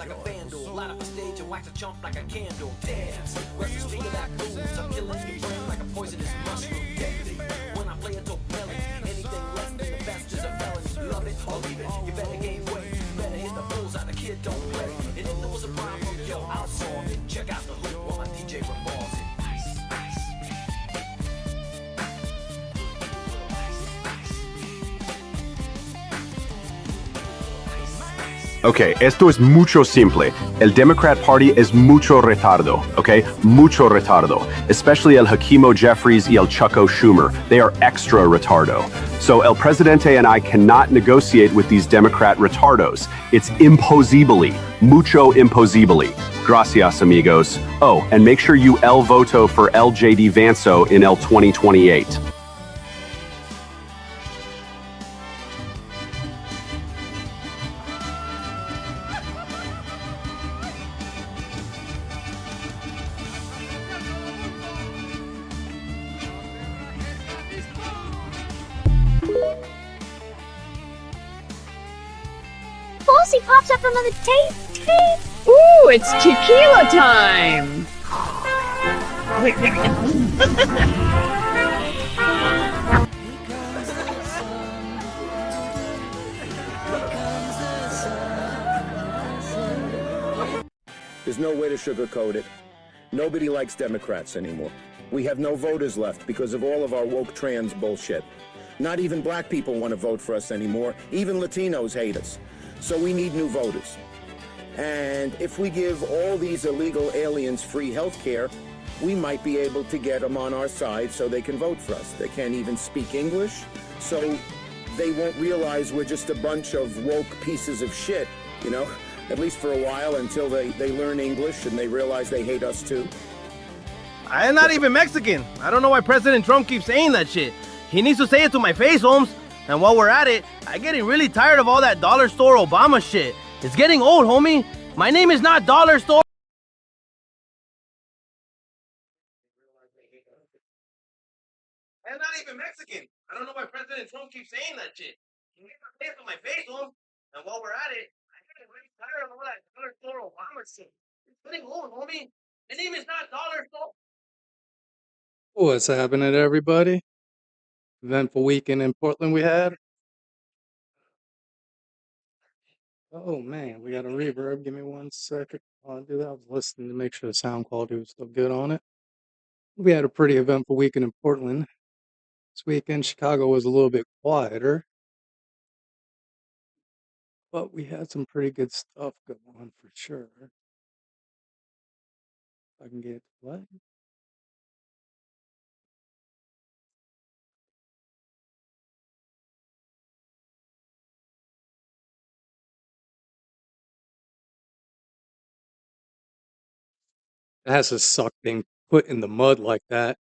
like a vandal. Light up a stage and wax a chump like a candle. Dance, rush the speed of that blues. I'm killing your brain like a poisonous mushroom. Deadly, when I play a dope melody. Anything less than the best is a felony. Love it or leave it, you better gain weight. Better hit the bullseye, the kid don't play. And if there was a problem, yo, I'll solve it. Check out the hook while my DJ revolves it. Okay, esto es mucho simple. El Democrat Party es mucho retardo, okay? Mucho retardo. Especially el Hakimo Jeffries y el Chucko Schumer. They are extra retardo. So El Presidente and I cannot negotiate with these Democrat retardos. It's imposibly, mucho imposibly. Gracias, amigos. Oh, and make sure you El voto for LJD Vanso in El 2028. Bossy pops up from the tape. Ooh, it's tequila time! There's no way to sugarcoat it. Nobody likes Democrats anymore. We have no voters left because of all of our woke trans bullshit. Not even black people want to vote for us anymore. Even Latinos hate us. So we need new voters. And if we give all these illegal aliens free health care, we might be able to get them on our side so they can vote for us. They can't even speak English, so they won't realize we're just a bunch of woke pieces of shit, you know? At least for a while, until they learn English and they realize they hate us too. I'm not even Mexican. I don't know why President Trump keeps saying that shit. He needs to say it to my face, Holmes. And while we're at it, I'm getting really tired of all that dollar store Obama shit. It's getting old, homie. My name is not Dollar Store. I'm not even Mexican. I don't know why President Trump keeps saying that shit. He needs to say it to my face, Holmes. And while we're at it, I'm getting really tired of all that dollar store Obama shit. It's getting old, homie. My name is not Dollar Store. What's happening, everybody? Eventful weekend in Portland we had. Oh man, we got a reverb. Give me 1 second. While I do that, I was listening to make sure the sound quality was still good on it. We had a pretty eventful weekend in Portland. This weekend, Chicago was a little bit quieter, but we had some pretty good stuff going on for sure. If I can get it to play. It has to suck being put in the mud like that.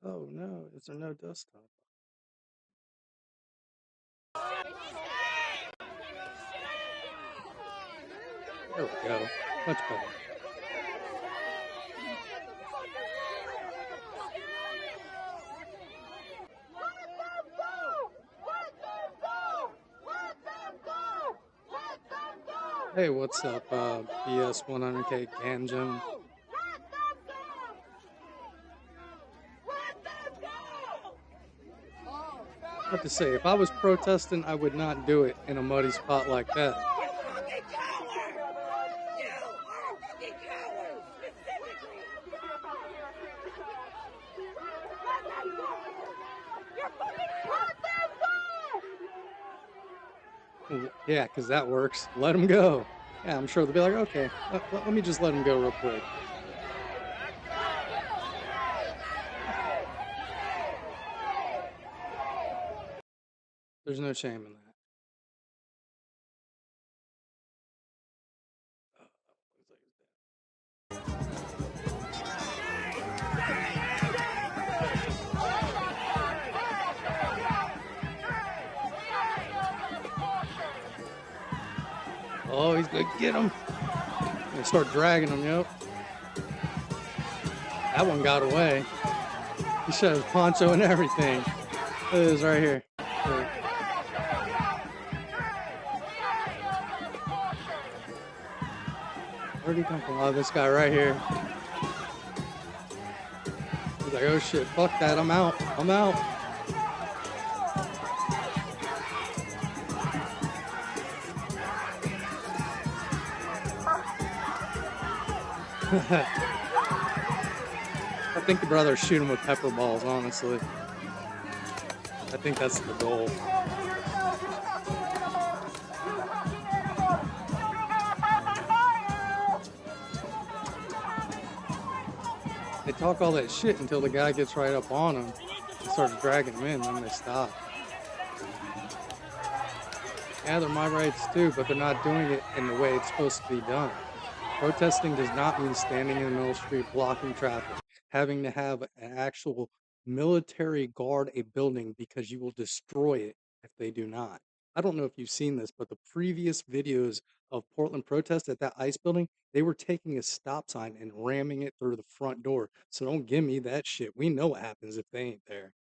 Oh no, is there no desktop? There we go. Much better. Hey, what's up, BS 100K Ganjin? I have to say, if I was protesting, I would not do it in a muddy spot like that. Yeah, because that works. Let them go. Yeah, I'm sure they'll be like, okay, let me just let them go real quick. There's no shame in that. Oh, he's gonna get him. Gonna start dragging him, yep. That one got away. He shot his poncho and everything. Look at this right here. Look. Where'd he come from? Oh, this guy right here. He's like, oh shit, fuck that, I'm out. I'm out. I think the brothers shoot him with pepper balls, honestly. I think that's the goal. They talk all that shit until the guy gets right up on them and starts dragging them in, then they stop. Yeah, they're my rights too, but they're not doing it in the way it's supposed to be done. Protesting does not mean standing in the middle of the street blocking traffic, having to have an actual military guard a building because you will destroy it if they do not. I don't know if you've seen this, but the previous videos of Portland protests at that ICE building, they were taking a stop sign and ramming it through the front door. So don't give me that shit. We know what happens if they ain't there.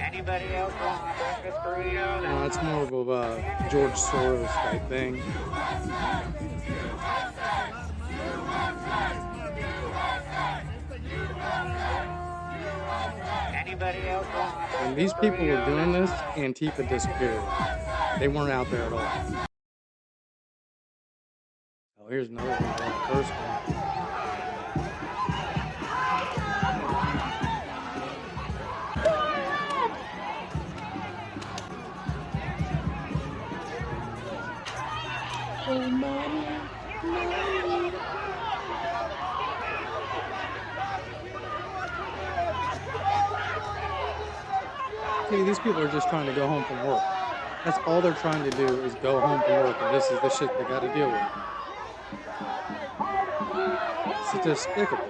Anybody else want a breakfast burrito? That's more of a George Soros type thing. Anybody else want a breakfast When these people were doing this, Antifa disappeared. They weren't out there at all. Oh, here's another one. That first one. Hey, mommy. See, these people are just trying to go home from work. That's all they're trying to do is go home from work, and this is the shit they gotta deal with. It's despicable.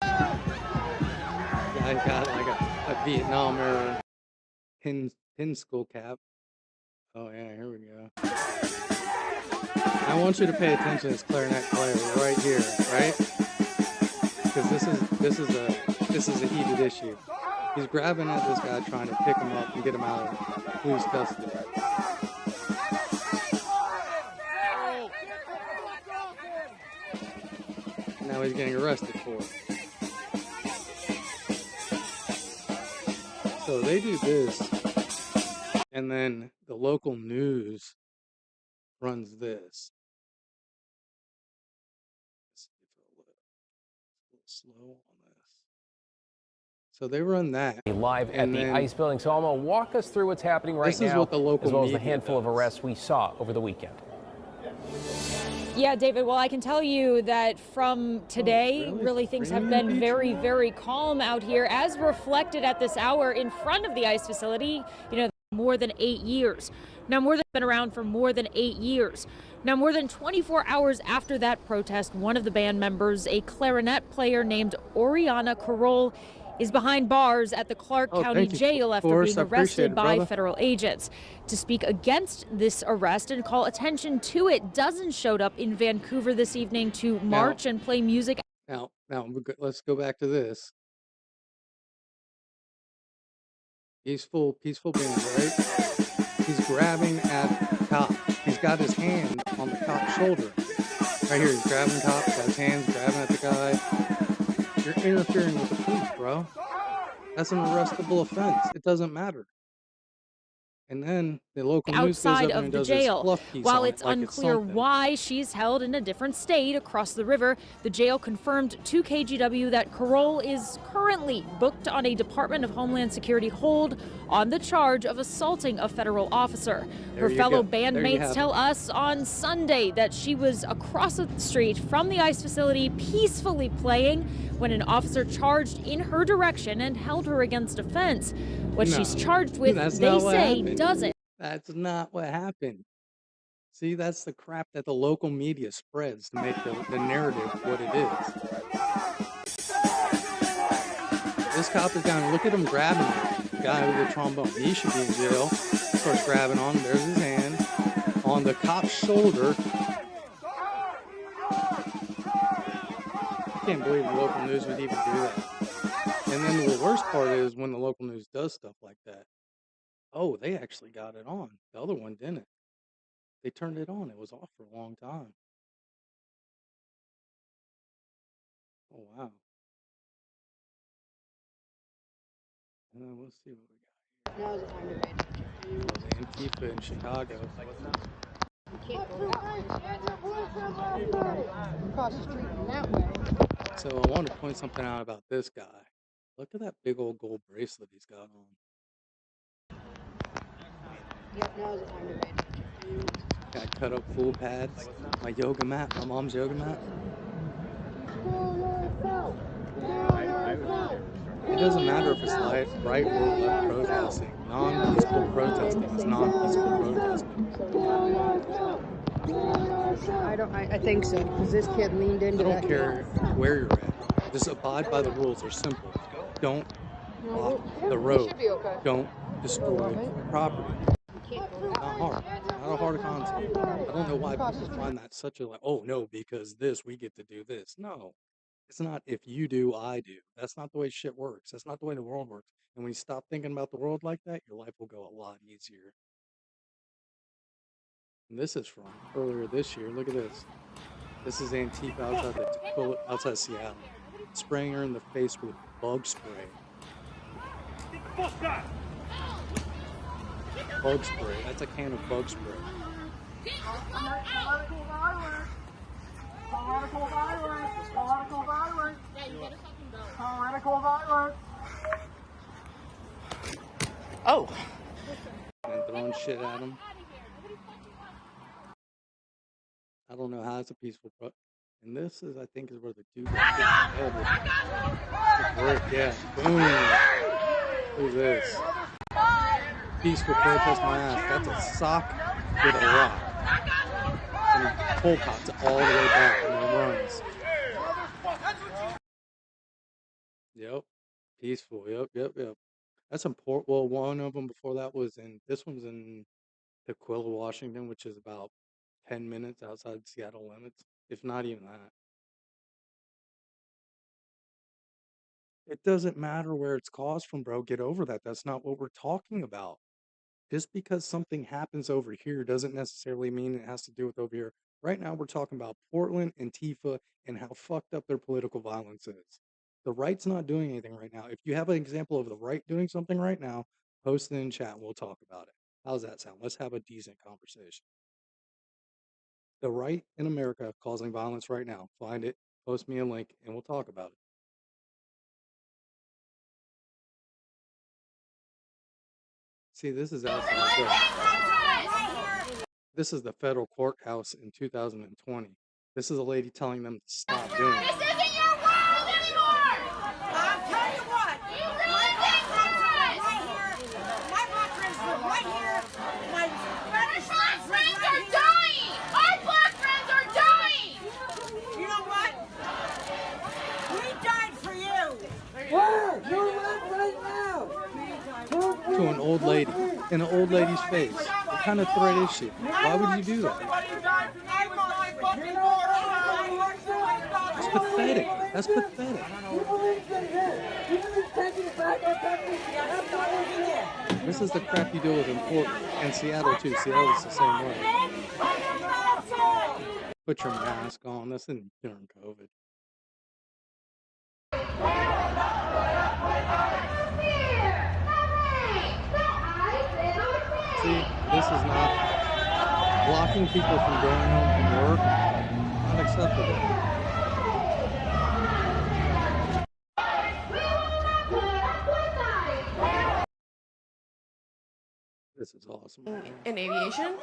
I got like a Vietnam era pin skull cap. Oh yeah, here we go. I want you to pay attention to this clarinet player right here, right? Because this is a heated issue. He's grabbing at this guy, trying to pick him up and get him out of police custody. Now he's getting arrested for it. So they do this, and then the local news runs this. Let's see if it'll look a little slow on this. So they run that. Live at the ICE building. So Alma, walk us through what's happening right now, this is what the local as well as the media handful of does. arrests we saw over the weekend. Yeah, David, well, I can tell you that from today, really things have been very, very calm out here, as reflected at this hour in front of the ICE facility, you know, more than 8 years. Now, been around for more than 8 years. Now, more than 24 hours after that protest, one of the band members, a clarinet player named Oriana Carroll, is behind bars at the Clark County Jail after being arrested by federal agents. To speak against this arrest and call attention to it, dozens showed up in Vancouver this evening to march and play music. Now, let's go back to this. Peaceful band, right? He's grabbing at the cop. He's got his hand on the cop's shoulder. Right here, he's grabbing the cop, got his hands grabbing at the guy. You're interfering with the police, bro. That's an arrestable offense. It doesn't matter. And then the local news goes up Outside and of the does this jail. fluff piece While on it's it like unclear something. why she's held in a different state across the river, the jail confirmed to KGW that Carroll is currently booked on a Department of Homeland Security hold on the charge of assaulting a federal officer. Her fellow bandmates tell us on Sunday that she was across the street from the ICE facility peacefully playing when an officer charged in her direction and held her against a fence. What she's charged with, they say, doesn't. That's not what happened. See, that's the crap that the local media spreads to make the narrative what it is. This cop is down. Look at him grabbing the guy with the trombone. He should be in jail. Starts grabbing on him. There's his hand on the cop's shoulder. I can't believe the local news would even do that. And then the worst part is when the local news does stuff like that. Oh, they actually got it on. The other one didn't. They turned it on. It was off for a long time. Oh, wow. We'll see what we got. Now's the time to pay attention. Oh, the Antifa in Chicago. You can't go that way. Across the street from that way. So I want to point something out about this guy. Look at that big old gold bracelet he's got on. Yep, now's the time to pay attention. Got cut up full pads. My yoga mat, my mom's yoga mat. It doesn't matter if it's right or left protesting. Non-peaceful protesting is non-peaceful protesting. I think so, because this kid leaned into that. I don't care where you're at. Just abide by the rules. They're simple. Don't block the road. Don't destroy property. Not hard. Not a hard concept. I don't know why people find that such a oh no, because this we get to do this. No. It's not if you do, I do. That's not the way shit works. That's not the way the world works. And when you stop thinking about the world like that, your life will go a lot easier. And this is from earlier this year. Look at this. This is Antifa outside Seattle. Spraying her in the face with bug spray. Bug spray. That's a can of bug spray. Political violence! Political violence! Yeah, you gotta fucking go. Political violence! Oh! And throwing shit at him. I don't know how it's a peaceful and this is, I think, is where the dude got hit in the head with yeah. Boom! Look at this. Peaceful protest my ass. That's a sock with a rock. And he pole cops it all the way back and then runs. Yep. Peaceful. Yep. That's important. Well, one of them before that was this one's in Tequila, Washington, which is about 10 minutes outside Seattle limits, if not even that. It doesn't matter where it's caused from, bro. Get over that. That's not what we're talking about. Just because something happens over here doesn't necessarily mean it has to do with over here. Right now, we're talking about Portland, Antifa, and how fucked up their political violence is. The right's not doing anything right now. If you have an example of the right doing something right now, post it in chat and we'll talk about it. How's that sound? Let's have a decent conversation. The right in America causing violence right now. Find it, post me a link, and we'll talk about it. See, this is outside. This is the federal courthouse in 2020. This is a lady telling them to stop doing it. This isn't your world anymore! I'll tell you what! My black friends live right here. My black friends live right here. My Spanish friends are dying! Our black friends are dying! You know what? We died for you! Where? You're right now! To an old lady, in an old lady's face. What kind of threat is she? Why would you do that? That's pathetic. That's pathetic. This is the crap you deal with in Portland and Seattle too. Seattle's the same way. Put your mask on. This isn't during COVID. See, this is not blocking people from going home from work. Not acceptable. This is awesome. In aviation.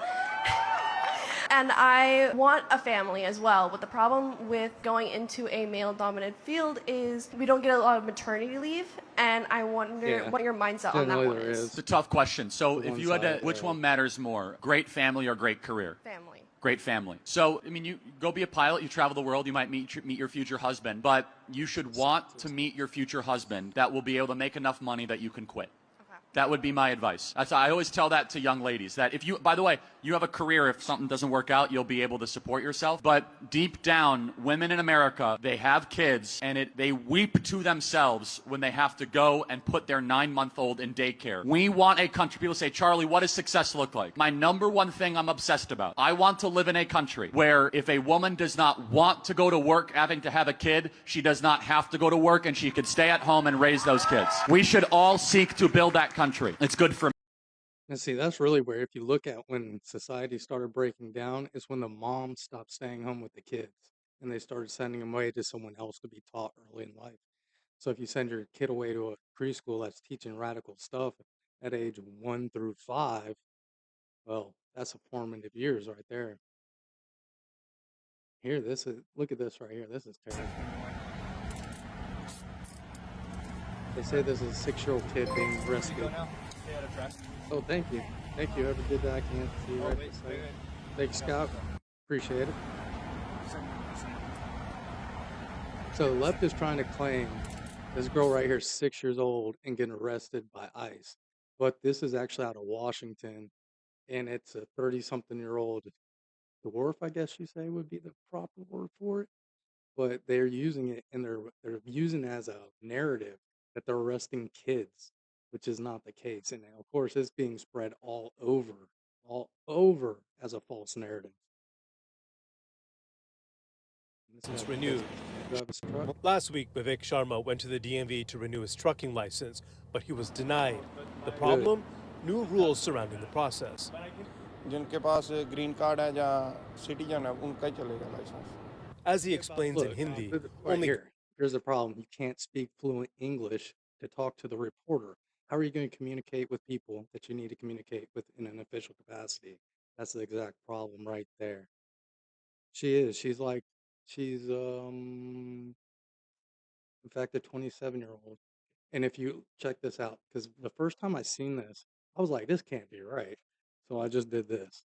And I want a family as well. But the problem with going into a male-dominated field is we don't get a lot of maternity leave. And I wonder what your mindset on that one is. It's a tough question. So if you had to, which one matters more? Great family or great career? Family. Great family. So, I mean, you go be a pilot, you travel the world, you might meet your future husband, but you should want to meet your future husband that will be able to make enough money that you can quit. Okay. That would be my advice. I always tell that to young ladies, that if you, by the way, you have a career, if something doesn't work out, you'll be able to support yourself. But deep down, women in America, they have kids, and they weep to themselves when they have to go and put their 9-month-old in daycare. We want a country. People say, Charlie, what does success look like? My number one thing I'm obsessed about. I want to live in a country where if a woman does not want to go to work having to have a kid, she does not have to go to work, and she could stay at home and raise those kids. We should all seek to build that country. It's good for me. And see, that's really where, if you look at when society started breaking down, is when the moms stopped staying home with the kids and they started sending them away to someone else to be taught early in life. So if you send your kid away to a preschool that's teaching radical stuff at age 1 through 5, well, that's a formative years right there. Here, look at this right here. This is terrible. They say this is a 6-year-old kid being arrested. Oh, thank you. Thank you. Whoever did that, I can't see right this second. Thanks, Scott. Appreciate it. So the left is trying to claim this girl right here is 6 years old and getting arrested by ICE. But this is actually out of Washington, and it's a 30-something-year-old dwarf, I guess you say would be the proper word for it. But they're using it, and they're using it as a narrative that they're arresting kids, which is not the case. And of course, it's being spread all over as a false narrative. It's renewed. Last week, Vivek Sharma went to the DMV to renew his trucking license, but he was denied. The problem? New rules surrounding the process. As he explains in Hindi, here's the problem. You can't speak fluent English to talk to the reporter. How are you going to communicate with people that you need to communicate with in an official capacity? That's the exact problem right there. She is. She's in fact, a 27-year-old. And if you check this out, because the first time I seen this, I was like, this can't be right. So I just did this.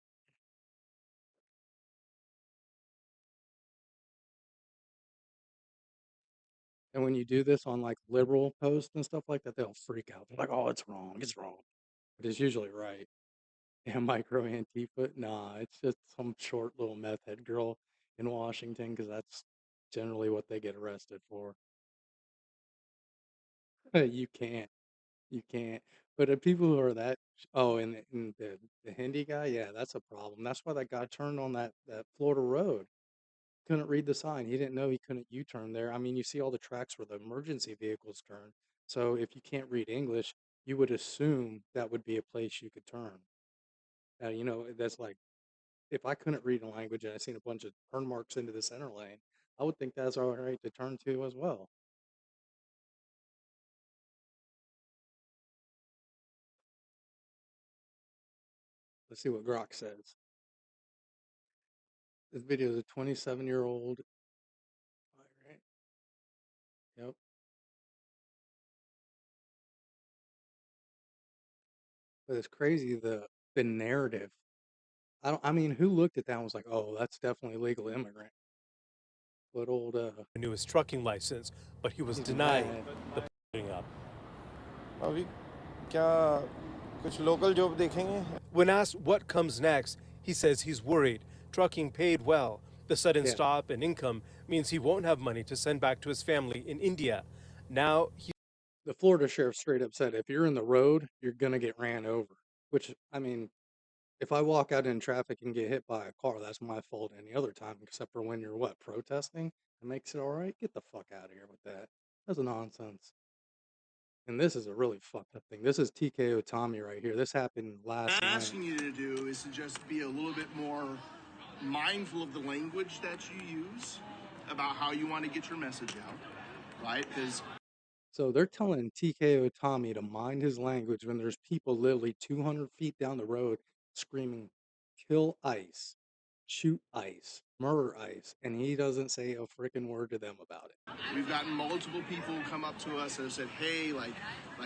And when you do this on like liberal posts and stuff like that, they'll freak out. They're like, oh, it's wrong. It's wrong. But it's usually right. Yeah, micro Antifa. Nah, it's just some short little meth head girl in Washington, because that's generally what they get arrested for. You can't. You can't. But the people who are that, and the Hindi guy, yeah, that's a problem. That's why that guy turned on that Florida road. Couldn't read the sign. He didn't know he couldn't U-turn there. I mean, you see all the tracks where the emergency vehicles turn. So if you can't read English, you would assume that would be a place you could turn. That's like, if I couldn't read a language and I seen a bunch of turn marks into the center lane, I would think that's all right to turn to as well. Let's see what Grok says. This video is a 27-year-old. All right. Yep. But it's crazy the narrative. I mean, who looked at that and was like, oh, that's definitely legal immigrant? But old renew his trucking license, but he was denied the putting up. When asked what comes next, he says he's worried. Trucking paid well. The sudden stop in income means he won't have money to send back to his family in India. Now the Florida sheriff straight up said, if you're in the road, you're gonna get ran over. Which, I mean, if I walk out in traffic and get hit by a car, that's my fault any other time, except for when you're protesting? It makes it all right. Get the fuck out of here with that. That's nonsense. And this is a really fucked up thing. This is TKO Tommy right here. This happened last night. What I'm asking you to do is to just be a little bit more mindful of the language that you use, about how you want to get your message out, right? Because so they're telling TKO Tommy to mind his language when there's people literally 200 feet down the road screaming, kill ICE, shoot ICE, murder ICE, and he doesn't say a freaking word to them about it. We've gotten multiple people come up to us and have said, hey, like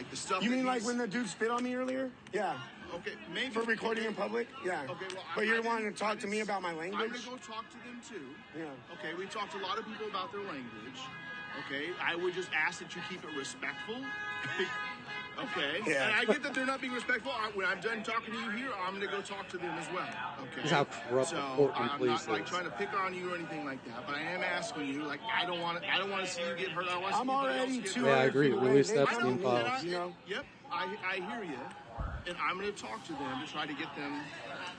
the stuff. You mean like when the dude spit on me earlier? Yeah. Okay, maybe. For recording in public? Yeah. Okay, well, but you're wanting to talk to me about my language? I'm going to go talk to them too. Yeah. Okay, we talked to a lot of people about their language. Okay, I would just ask that you keep it respectful. Okay. Yeah. And I get that they're not being respectful. When I'm done talking to you here, I'm gonna go talk to them as well. Okay. This is how corrupt the So Portland I'm police not like is. trying to pick on you or anything like that, but I am asking you. Like I don't want to see you get hurt. I don't want to see I'm anybody already else get 200 Yeah, I hurt. agree. feet away. Release They the come Epstein to me, files. you know. Yep, I hear you, and I'm going to talk to them to try to get them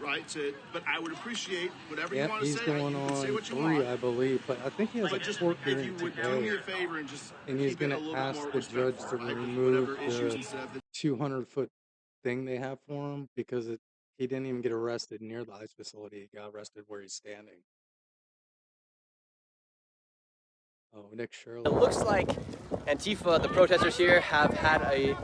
right to. But I would appreciate whatever you Yep, want to he's say. going You can say on what you 3, want. I believe, but I think he has a But just court if hearing you would do me today, a favor and just and he's keep it going a to little bit ask more the judge respectful, to right? With remove whatever issues the and stuff. 200-foot thing they have for him because he didn't even get arrested near the ICE facility. He got arrested where he's standing. Oh, Nick Shirley. It looks like Antifa, the protesters here, have had a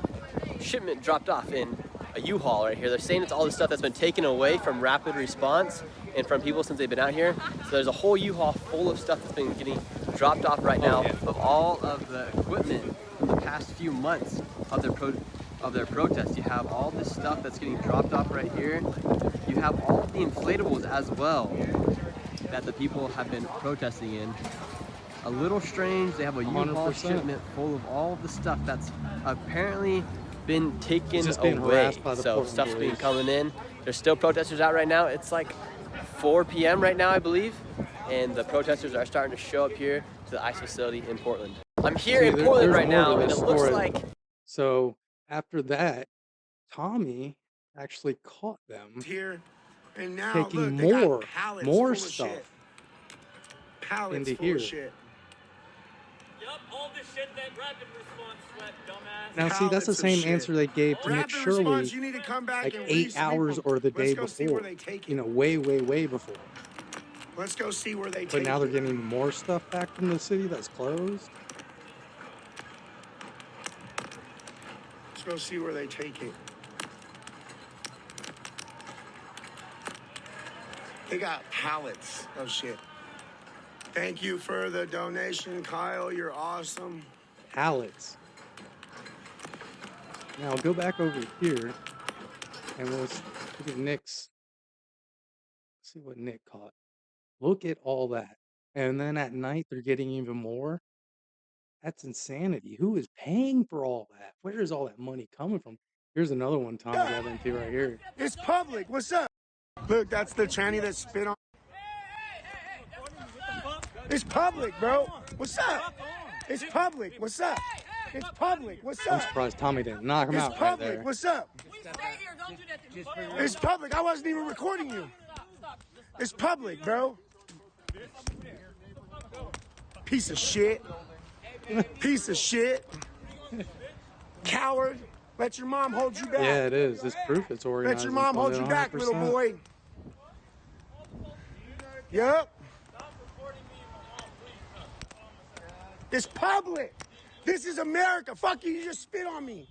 shipment dropped off in a U-Haul right here. They're saying it's all the stuff that's been taken away from rapid response and from people since they've been out here. So there's a whole U-Haul full of stuff that's been getting dropped off right now of all of the equipment from the past few months of their protests. You have all this stuff that's getting dropped off right here. You have all of the inflatables as well that the people have been protesting in. A little strange, they have a U-Haul 100%. shipment full of all of the stuff that's apparently been taken Just being away. harassed by the So Portland stuff's being police. coming in. There's still protesters out right now. It's like 4 p.m. right now, I believe. And the protesters are starting to show up here to the ICE facility in Portland. I'm here in Portland right now, and it looks like... So after that, Tommy actually caught them Here, and now taking look, they got more pallets full of stuff shit. Pallets into full here. of shit. Yup, all the shit that rapid response sweat, dumbass. Now, see, that's the Pallets of same shit. answer they gave to Nick Rapid Shirley response, you need to come back like and 8 resweep hours them. or the day Let's go see before. where they take it. You know, way, way, way before. Let's go see where they But take now they're it. getting more stuff back from the city that's closed. Let's go see where they take it. They got pallets of shit. Thank you for the donation, Kyle. You're awesome. Pallets. Now go back over here and we'll look at Nick's. See what Nick caught. Look at all that. And then at night they're getting even more. That's insanity. Who is paying for all that? Where is all that money coming from? Here's another one Tom got into right here. It's public. What's up? Look, that's the tranny that spit on. It's public, bro. What's up? It's public. What's up? It's public. What's I'm up? surprised Tommy didn't knock him It's out right public. there. What's up? It's public. I wasn't even recording you. It's public, bro. Piece of shit. Piece of shit. Coward. Let your mom hold you back. Yeah, it is. It's proof it's organized. Let your mom hold you back, little boy. Yep. It's public. This is America. Fuck you. You just spit on me.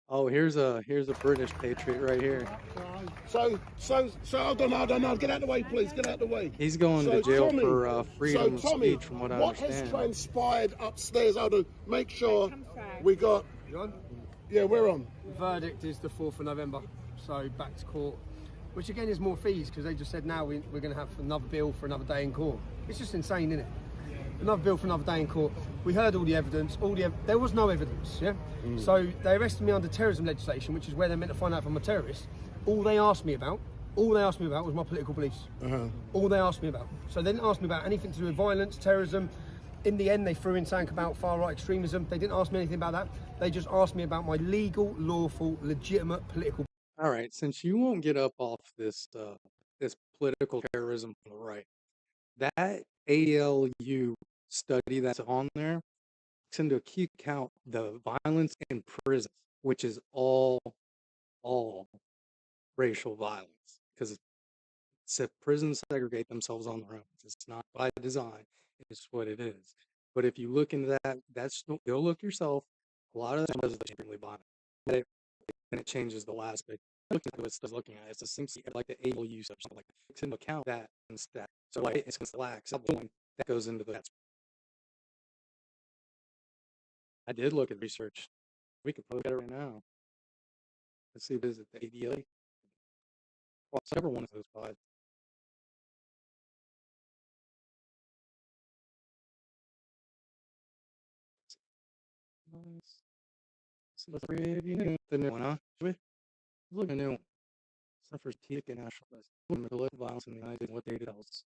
Oh, here's a British patriot right here. So, hold on. Get out of the way, please. Get out of the way. He's going to jail for freedom of Tommy, speech, from what I what understand. has transpired upstairs? Hold on. Make sure we got... Yeah, we're on. Verdict is the 4th of November, so back to court. Which again is more fees, because they just said now we're going to have another bill for another day in court. It's just insane, isn't it? Another bill for another day in court. We heard all the evidence. There was no evidence, yeah? So they arrested me under terrorism legislation, which is where they're meant to find out if I'm a terrorist. All they asked me about was my political beliefs. All they asked me about. So they didn't ask me about anything to do with violence, terrorism. In the end, they threw in something about far-right extremism. They didn't ask me anything about that. They just asked me about my legal, lawful, legitimate political. All right, since you won't get up off this this political terrorism from the right, that ALU study that's on there takes into account the violence in prison, which is all racial violence, because prisons segregate themselves on their own. It's not by design. It's what it is. But if you look into that, go look yourself. A lot of that is extremely violent. And it changes the last bit. Looking at it, it's the same like the ALU stuff, something like that. Takes into account that and that. So like it's the lax that goes into that. I did look at research. We could look at it right now. Let's see, what is it, the ADA? Well, it's never one of those five. So let's review the new one, huh? Should we? Look at the new one. Suffers TIC and nationalism. Political violence in the United States. What data tells us.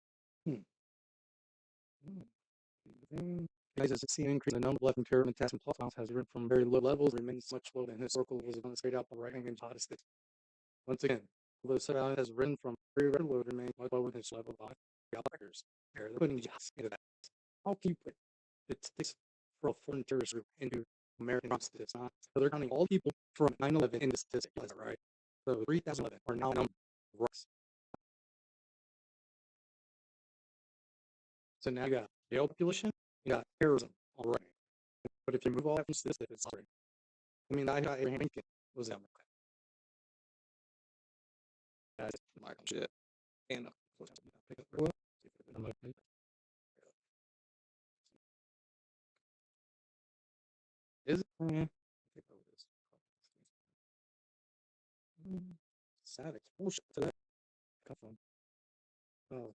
Guys, as it's seen increase in the number of left and terrorism attacks and plot violence has risen from very low levels, remains much lower than historical levels of straight out right wing and Protestant. Once again, although violence has risen from very low, remains much lower than historical level of outliers. They're putting just into that. How can you put statistics for a foreign terrorist group into American statistics? So they're counting all people from 9/11 in the statistics, right? So 3,011 are now numbered. So now you got jail population, you got terrorism, all right. But if you move all that from statistics, it's sorry. I mean, I got Abraham Lincoln was that. That's my shit. And is it? Savage bullshit to that. Come from. Oh.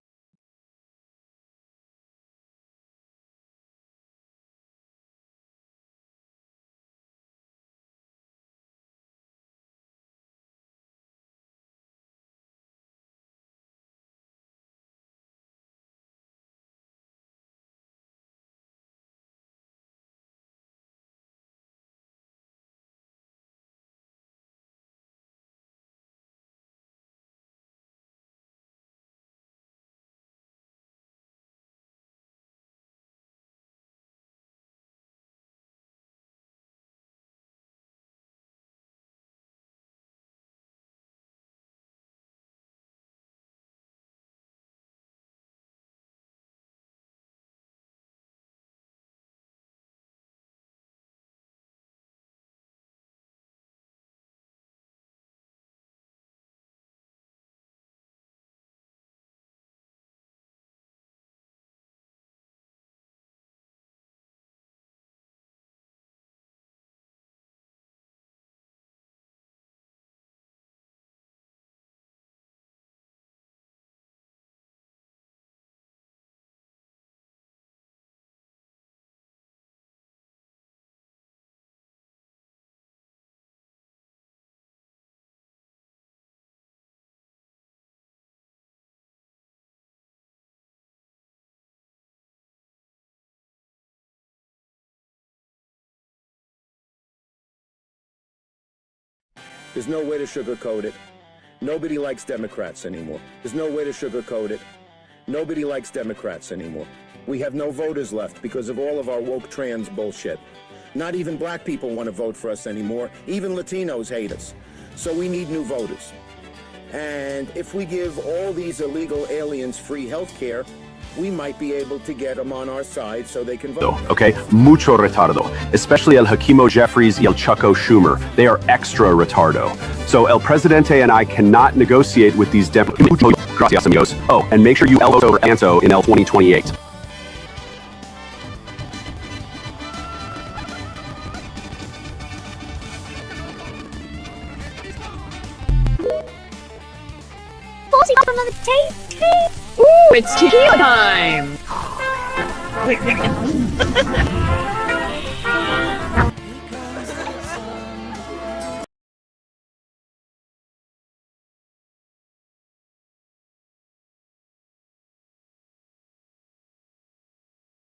There's no way to sugarcoat it. Nobody likes Democrats anymore. There's no way to sugarcoat it. Nobody likes Democrats anymore. We have no voters left because of all of our woke trans bullshit. Not even black people want to vote for us anymore. Even Latinos hate us. So we need new voters. And if we give all these illegal aliens free health care, we might be able to get them on our side so they can vote. Okay, mucho retardo. Especially El Hakimo Jeffries y El Chucko Schumer. They are extra retardo. So El Presidente and I cannot negotiate with these Gracias, amigos. Oh, and make sure you vote over ANSO in L 2028. Bossy up another tape. Ooh, it's tequila time!